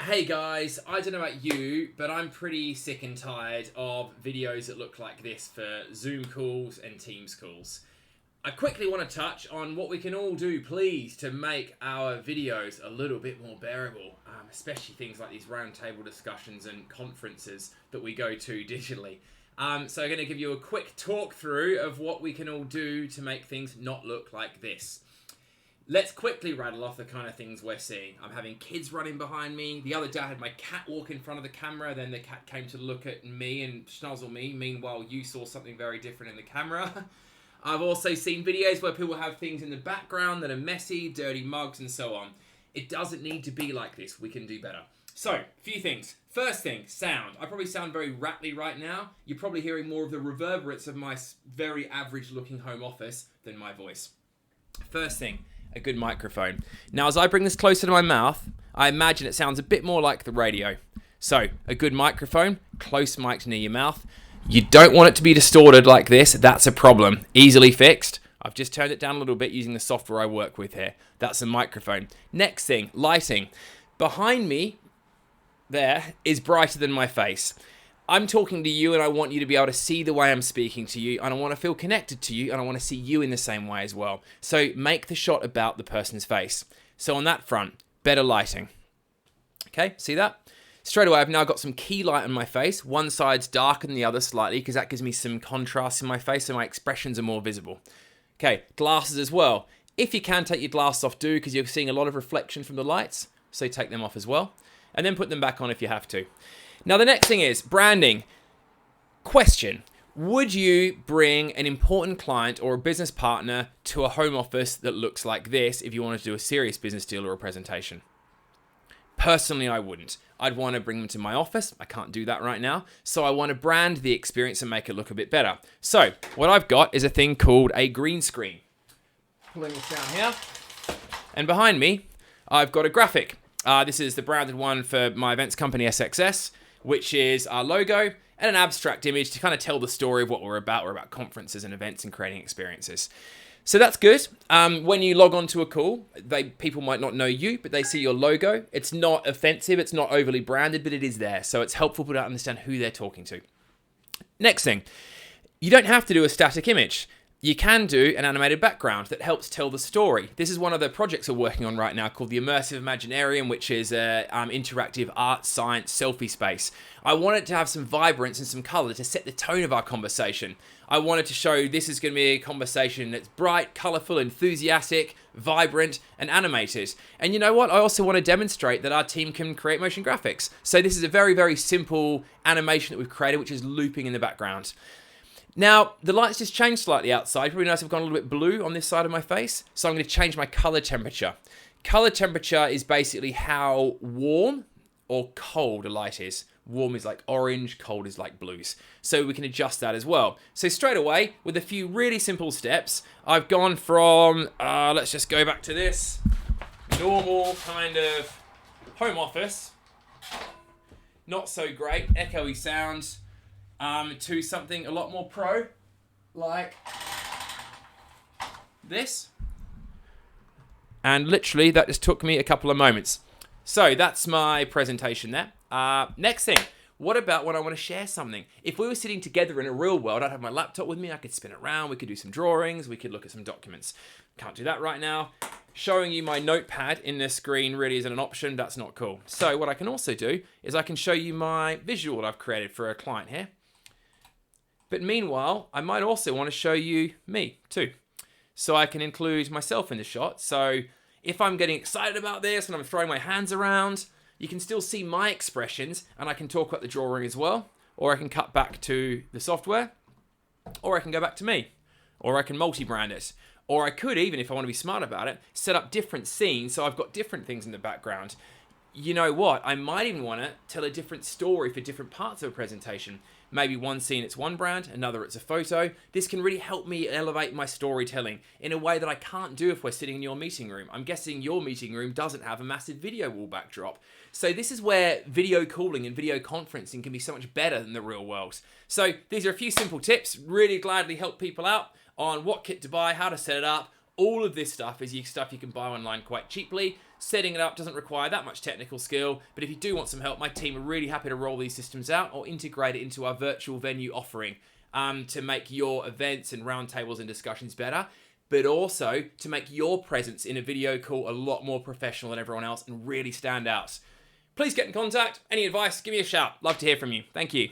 Hey guys, I don't know about you, but I'm pretty sick and tired of videos that look like this for Zoom calls and Teams calls. I quickly want to touch on what we can all do, please, to make our videos a little bit more bearable, especially things like these roundtable discussions and conferences that we go to digitally. So I'm going to give you a quick talk through of what we can all do to make things not look like this. Let's quickly rattle off the kind of things we're seeing. I'm having kids running behind me. The other day I had my cat walk in front of the camera. Then the cat came to look at me and schnuzzle me. Meanwhile, you saw something very different in the camera. I've also seen videos where people have things in the background that are messy, dirty mugs and so on. It doesn't need to be like this. We can do better. So, a few things. First thing, sound. I probably sound very rattly right now. You're probably hearing more of the reverberates of my very average looking home office than my voice. First thing, a good microphone. Now, as I bring this closer to my mouth, I imagine it sounds a bit more like the radio. So, a good microphone, close mic near your mouth. You don't want it to be distorted like this. That's a problem. Easily fixed. I've just turned it down a little bit using the software I work with here. That's a microphone. Next thing, lighting. Behind me, there, is brighter than my face. I'm talking to you and I want you to be able to see the way I'm speaking to you, and I want to feel connected to you, and I want to see you in the same way as well. So make the shot about the person's face. So on that front, better lighting. Okay, see that? Straight away, I've now got some key light on my face. One side's darker than the other slightly because that gives me some contrast in my face so my expressions are more visible. Okay, glasses as well. If you can take your glasses off, do, because you're seeing a lot of reflection from the lights. So take them off as well. And then put them back on if you have to. Now, the next thing is branding. Question. Would you bring an important client or a business partner to a home office that looks like this if you wanted to do a serious business deal or a presentation? Personally, I wouldn't. I'd want to bring them to my office. I can't do that right now. So I want to brand the experience and make it look a bit better. So what I've got is a thing called a green screen. Pulling this down here. And behind me, I've got a graphic. This is the branded one for my events company, SXS, which is our logo and an abstract image to kind of tell the story of what we're about. We're about conferences and events and creating experiences. So that's good. When you log on to a call, people might not know you, but they see your logo. It's not offensive. It's not overly branded, but it is there. So it's helpful to understand who they're talking to. Next thing, you don't have to do a static image. You can do an animated background that helps tell the story. This is one of the projects we're working on right now called the Immersive Imaginarium, which is an interactive art, science, selfie space. I wanted to have some vibrance and some color to set the tone of our conversation. I wanted to show this is going to be a conversation that's bright, colorful, enthusiastic, vibrant, and animated. And you know what? I also want to demonstrate that our team can create motion graphics. So this is a very, very simple animation that we've created, which is looping in the background. Now, the lights just changed slightly outside. Probably notice I've gone a little bit blue on this side of my face. So I'm going to change my color temperature. Color temperature is basically how warm or cold a light is. Warm is like orange, cold is like blues. So we can adjust that as well. So straight away, with a few really simple steps, I've gone from, let's just go back to this, normal kind of home office, not so great, echoey sounds, to something a lot more pro, like this. And literally, that just took me a couple of moments. So that's my presentation there. Next thing, what about when I want to share something? If we were sitting together in a real world, I'd have my laptop with me, I could spin it around, we could do some drawings, we could look at some documents. Can't do that right now. Showing you my notepad in the screen really isn't an option, that's not cool. So what I can also do is I can show you my visual that I've created for a client here. But meanwhile, I might also want to show you me too. So I can include myself in the shot. So if I'm getting excited about this and I'm throwing my hands around, you can still see my expressions, and I can talk about the drawing as well, or I can cut back to the software, or I can go back to me, or I can multi-brand it, or I could even, if I want to be smart about it, set up different scenes so I've got different things in the background. You know what? I might even want to tell a different story for different parts of a presentation. Maybe one scene it's one brand, another it's a photo. This can really help me elevate my storytelling in a way that I can't do if we're sitting in your meeting room. I'm guessing your meeting room doesn't have a massive video wall backdrop. So this is where video calling and video conferencing can be so much better than the real world. So these are a few simple tips, really gladly help people out on what kit to buy, how to set it up. All of this stuff is stuff you can buy online quite cheaply. Setting it up doesn't require that much technical skill, but if you do want some help, my team are really happy to roll these systems out or integrate it into our virtual venue offering to make your events and roundtables and discussions better, but also to make your presence in a video call a lot more professional than everyone else and really stand out. Please get in contact. Any advice, give me a shout. Love to hear from you. Thank you.